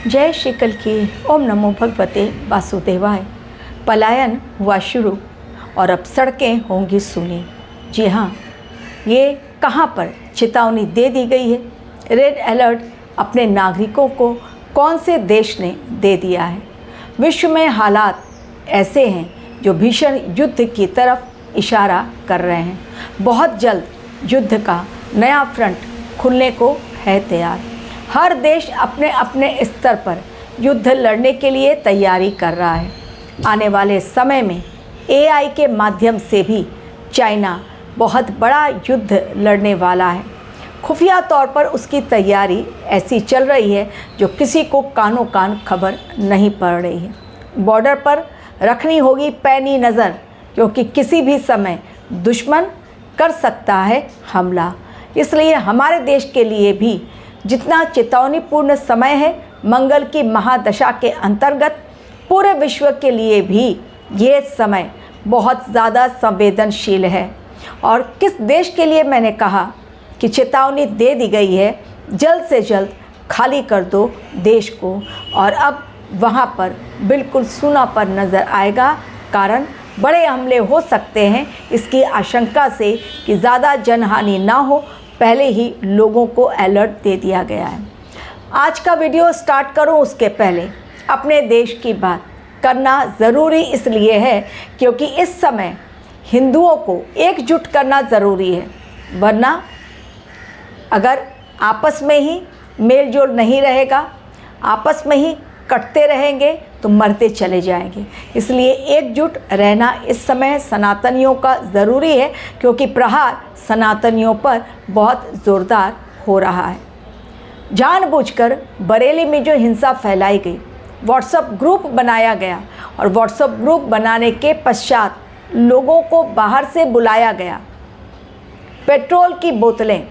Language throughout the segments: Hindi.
जय श्री कल की ओम नमो भगवते वासुदेवाय। पलायन हुआ शुरू और अब सड़कें होंगी सूनी। जी हाँ, ये कहाँ पर चेतावनी दे दी गई है। रेड अलर्ट अपने नागरिकों को कौन से देश ने दे दिया है। विश्व में हालात ऐसे हैं जो भीषण युद्ध की तरफ इशारा कर रहे हैं। बहुत जल्द युद्ध का नया फ्रंट खुलने को है तैयार। हर देश अपने अपने स्तर पर युद्ध लड़ने के लिए तैयारी कर रहा है। आने वाले समय में AI के माध्यम से भी चाइना बहुत बड़ा युद्ध लड़ने वाला है। खुफिया तौर पर उसकी तैयारी ऐसी चल रही है जो किसी को कानों कान खबर नहीं पड़ रही है। बॉर्डर पर रखनी होगी पैनी नज़र, क्योंकि किसी भी समय दुश्मन कर सकता है हमला। इसलिए हमारे देश के लिए भी जितना चेतावनीपूर्ण समय है, मंगल की महादशा के अंतर्गत पूरे विश्व के लिए भी ये समय बहुत ज़्यादा संवेदनशील है। और किस देश के लिए मैंने कहा कि चेतावनी दे दी गई है, जल्द से जल्द खाली कर दो देश को। और अब वहाँ पर बिल्कुल सूनापन नज़र आएगा, कारण बड़े हमले हो सकते हैं। इसकी आशंका से कि ज़्यादा जनहानि ना हो, पहले ही लोगों को अलर्ट दे दिया गया है। आज का वीडियो स्टार्ट करूं उसके पहले अपने देश की बात करना ज़रूरी इसलिए है क्योंकि इस समय हिंदुओं को एकजुट करना ज़रूरी है। वरना अगर आपस में ही मेल जोल नहीं रहेगा, आपस में ही कटते रहेंगे तो मरते चले जाएंगे। इसलिए एकजुट रहना इस समय सनातनियों का ज़रूरी है, क्योंकि प्रहार सनातनियों पर बहुत ज़ोरदार हो रहा है। जानबूझकर बरेली में जो हिंसा फैलाई गई, व्हाट्सएप ग्रुप बनाया गया और व्हाट्सएप ग्रुप बनाने के पश्चात लोगों को बाहर से बुलाया गया। पेट्रोल की बोतलें,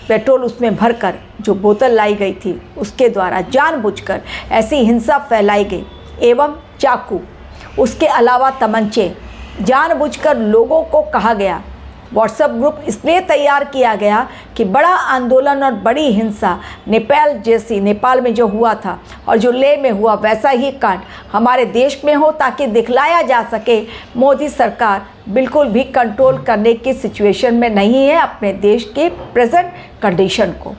पेट्रोल उसमें भरकर जो बोतल लाई गई थी उसके द्वारा जानबूझकर ऐसी हिंसा फैलाई गई, एवं चाकू, उसके अलावा तमंचे जानबूझकर लोगों को कहा गया। व्हाट्सएप ग्रुप इसलिए तैयार किया गया कि बड़ा आंदोलन और बड़ी हिंसा नेपाल में जो हुआ था और जो लेह में हुआ, वैसा ही कांड हमारे देश में हो, ताकि दिखलाया जा सके मोदी सरकार बिल्कुल भी कंट्रोल करने की सिचुएशन में नहीं है। अपने देश के प्रेजेंट कंडीशन को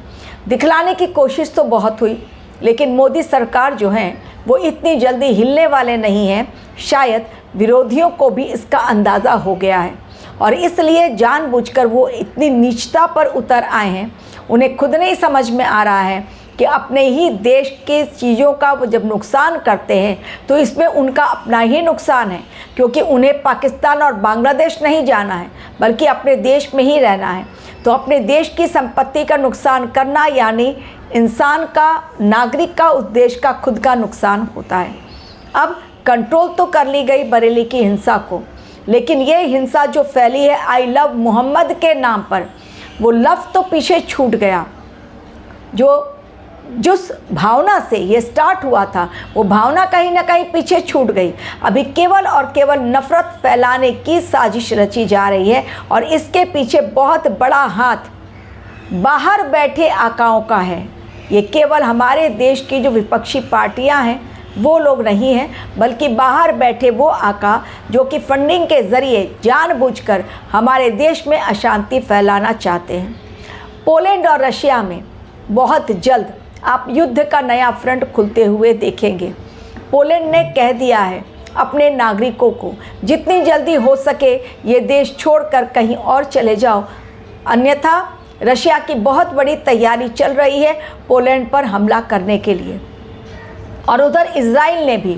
दिखलाने की कोशिश तो बहुत हुई, लेकिन मोदी सरकार जो है वो इतनी जल्दी हिलने वाले नहीं हैं। शायद विरोधियों को भी इसका अंदाज़ा हो गया है और इसलिए जानबूझकर वो इतनी नीचता पर उतर आए हैं। उन्हें खुद नहीं समझ में आ रहा है कि अपने ही देश के चीज़ों का वो जब नुकसान करते हैं तो इसमें उनका अपना ही नुकसान है, क्योंकि उन्हें पाकिस्तान और बांग्लादेश नहीं जाना है बल्कि अपने देश में ही रहना है। तो अपने देश की संपत्ति का नुकसान करना यानी इंसान का, नागरिक का, उस देश का खुद का नुकसान होता है। अब कंट्रोल तो कर ली गई बरेली की हिंसा को, लेकिन ये हिंसा जो फैली है आई लव मोहम्मद के नाम पर, वो लव तो पीछे छूट गया। जिस भावना से ये स्टार्ट हुआ था वो भावना कहीं ना कहीं पीछे छूट गई। अभी केवल और केवल नफ़रत फैलाने की साजिश रची जा रही है और इसके पीछे बहुत बड़ा हाथ बाहर बैठे आकाओं का है। ये केवल हमारे देश की जो विपक्षी पार्टियां हैं वो लोग नहीं हैं, बल्कि बाहर बैठे वो आका जो कि फंडिंग के ज़रिए जानबूझकर हमारे देश में अशांति फैलाना चाहते हैं। पोलैंड और रशिया में बहुत जल्द आप युद्ध का नया फ्रंट खुलते हुए देखेंगे। पोलैंड ने कह दिया है अपने नागरिकों को, जितनी जल्दी हो सके ये देश छोड़कर कहीं और चले जाओ, अन्यथा रशिया की बहुत बड़ी तैयारी चल रही है पोलैंड पर हमला करने के लिए। और उधर इज़राइल ने भी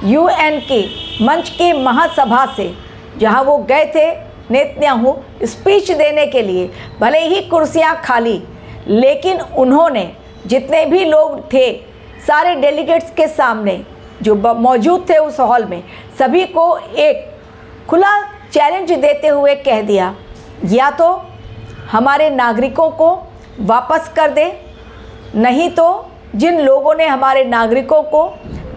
UN के मंच की महासभा से, जहां वो गए थे नेतन्याहू स्पीच देने के लिए, भले ही कुर्सियां खाली, लेकिन उन्होंने जितने भी लोग थे सारे डेलीगेट्स के सामने जो मौजूद थे उस हॉल में, सभी को एक खुला चैलेंज देते हुए कह दिया, या तो हमारे नागरिकों को वापस कर दे, नहीं तो जिन लोगों ने हमारे नागरिकों को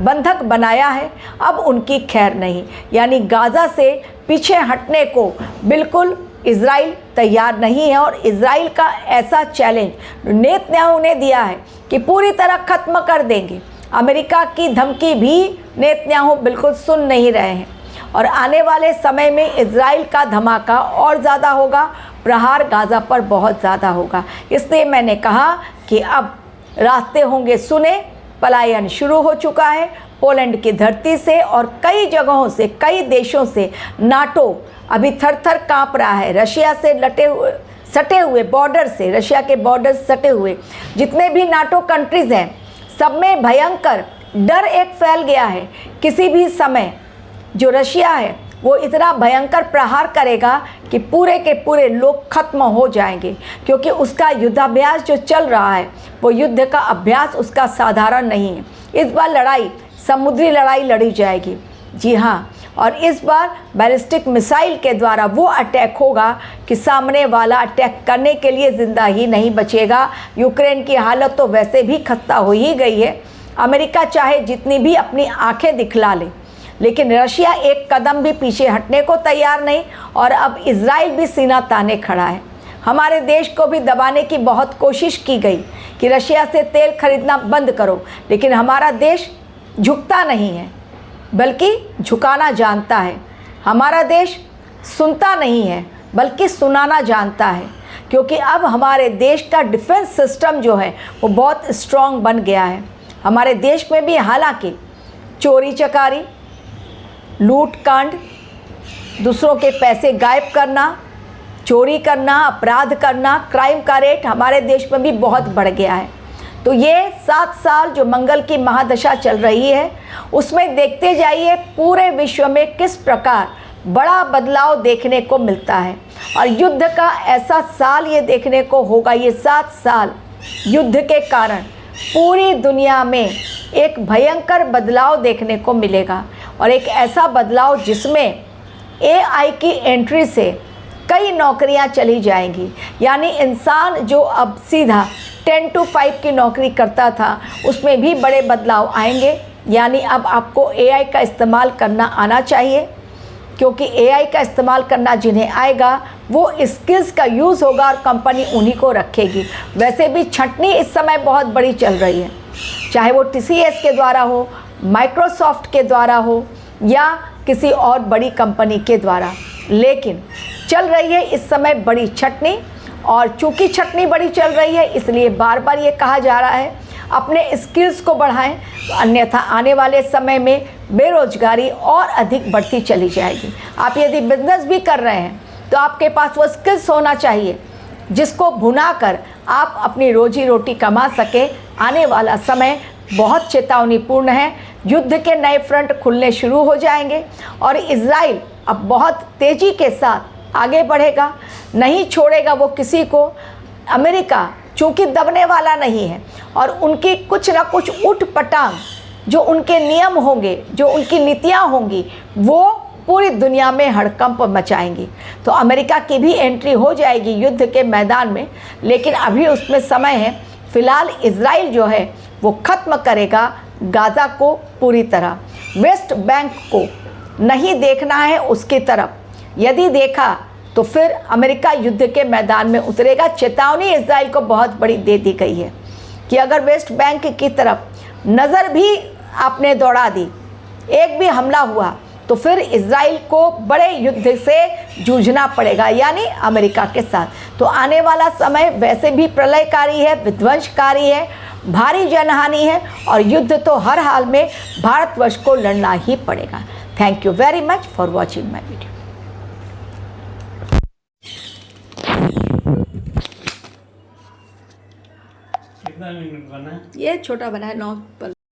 बंधक बनाया है अब उनकी खैर नहीं। यानी गाज़ा से पीछे हटने को बिल्कुल इज़राइल तैयार नहीं है और इज़राइल का ऐसा चैलेंज नेतन्याहू ने दिया है कि पूरी तरह ख़त्म कर देंगे। अमेरिका की धमकी भी नेतन्याहू बिल्कुल सुन नहीं रहे हैं और आने वाले समय में इज़राइल का धमाका और ज़्यादा होगा, प्रहार गाज़ा पर बहुत ज़्यादा होगा। इसलिए मैंने कहा कि अब रास्ते होंगे सुने, पलायन शुरू हो चुका है पोलैंड की धरती से और कई जगहों से, कई देशों से। नाटो अभी थर थर काँप रहा है, रशिया से सटे हुए बॉर्डर से, रशिया के बॉर्डर सटे हुए जितने भी नाटो कंट्रीज़ हैं, सब में भयंकर डर एक फैल गया है। किसी भी समय जो रशिया है वो इतना भयंकर प्रहार करेगा कि पूरे के पूरे लोग खत्म हो जाएंगे, क्योंकि उसका युद्धाभ्यास जो चल रहा है वो युद्ध का अभ्यास उसका साधारण नहीं है। इस बार लड़ाई समुद्री लड़ाई लड़ी जाएगी, जी हाँ, और इस बार बैलिस्टिक मिसाइल के द्वारा वो अटैक होगा कि सामने वाला अटैक करने के लिए ज़िंदा ही नहीं बचेगा। यूक्रेन की हालत तो वैसे भी खस्ता हो ही गई है। अमेरिका चाहे जितनी भी अपनी आंखें दिखला ले, लेकिन रशिया एक कदम भी पीछे हटने को तैयार नहीं और अब इज़राइल भी सीना ताने खड़ा है। हमारे देश को भी दबाने की बहुत कोशिश की गई कि रशिया से तेल खरीदना बंद करो, लेकिन हमारा देश झुकता नहीं है बल्कि झुकाना जानता है। हमारा देश सुनता नहीं है बल्कि सुनाना जानता है, क्योंकि अब हमारे देश का डिफेंस सिस्टम जो है वो बहुत स्ट्रॉन्ग बन गया है। हमारे देश में भी हालांकि चोरी चकारी, लूट कांड, दूसरों के पैसे गायब करना, चोरी करना, अपराध करना, क्राइम का रेट हमारे देश में भी बहुत बढ़ गया है। तो ये 7 साल जो मंगल की महादशा चल रही है उसमें देखते जाइए पूरे विश्व में किस प्रकार बड़ा बदलाव देखने को मिलता है। और युद्ध का ऐसा साल ये देखने को होगा, ये 7 साल युद्ध के कारण पूरी दुनिया में एक भयंकर बदलाव देखने को मिलेगा और एक ऐसा बदलाव जिसमें AI की एंट्री से कई नौकरियां चली जाएंगी। यानी इंसान जो अब सीधा 10 to 5 की नौकरी करता था उसमें भी बड़े बदलाव आएंगे। यानी अब आपको AI का इस्तेमाल करना आना चाहिए, क्योंकि AI का इस्तेमाल करना जिन्हें आएगा वो स्किल्स का यूज़ होगा और कंपनी उन्हीं को रखेगी। वैसे भी छंटनी इस समय बहुत बड़ी चल रही है, चाहे वो TCS के द्वारा हो, माइक्रोसॉफ्ट के द्वारा हो या किसी और बड़ी कंपनी के द्वारा, लेकिन चल रही है इस समय बड़ी छंटनी। और चूँकि छंटनी बड़ी चल रही है इसलिए बार बार ये कहा जा रहा है अपने स्किल्स को बढ़ाएं, अन्यथा आने वाले समय में बेरोजगारी और अधिक बढ़ती चली जाएगी। आप यदि बिजनेस भी कर रहे हैं तो आपके पास वो स्किल्स होना चाहिए जिसको भुनाकर आप अपनी रोजी रोटी कमा सके। आने वाला समय बहुत चेतावनीपूर्ण है। युद्ध के नए फ्रंट खुलने शुरू हो जाएंगे और इज़राइल अब बहुत तेज़ी के साथ आगे बढ़ेगा, नहीं छोड़ेगा वो किसी को। अमेरिका चूँकि दबने वाला नहीं है और उनकी कुछ ना कुछ उठपटांग जो उनके नियम होंगे, जो उनकी नीतियाँ होंगी, वो पूरी दुनिया में हड़कंप मचाएंगी। तो अमेरिका की भी एंट्री हो जाएगी युद्ध के मैदान में, लेकिन अभी उसमें समय है। फ़िलहाल इज़राइल जो है वो ख़त्म करेगा गाज़ा को पूरी तरह। वेस्ट बैंक को नहीं देखना है उसकी तरफ, यदि देखा तो फिर अमेरिका युद्ध के मैदान में उतरेगा। चेतावनी इज़राइल को बहुत बड़ी दे दी गई है कि अगर वेस्ट बैंक की तरफ नज़र भी आपने दौड़ा दी, एक भी हमला हुआ, तो फिर इज़राइल को बड़े युद्ध से जूझना पड़ेगा, यानी अमेरिका के साथ। तो आने वाला समय वैसे भी प्रलयकारी है, विध्वंसकारी है, भारी जनहानि है और युद्ध तो हर हाल में भारतवर्ष को लड़ना ही पड़ेगा। Thank you very much for watching my video. कितना मिनट बना है? ये छोटा बना है 9 पर।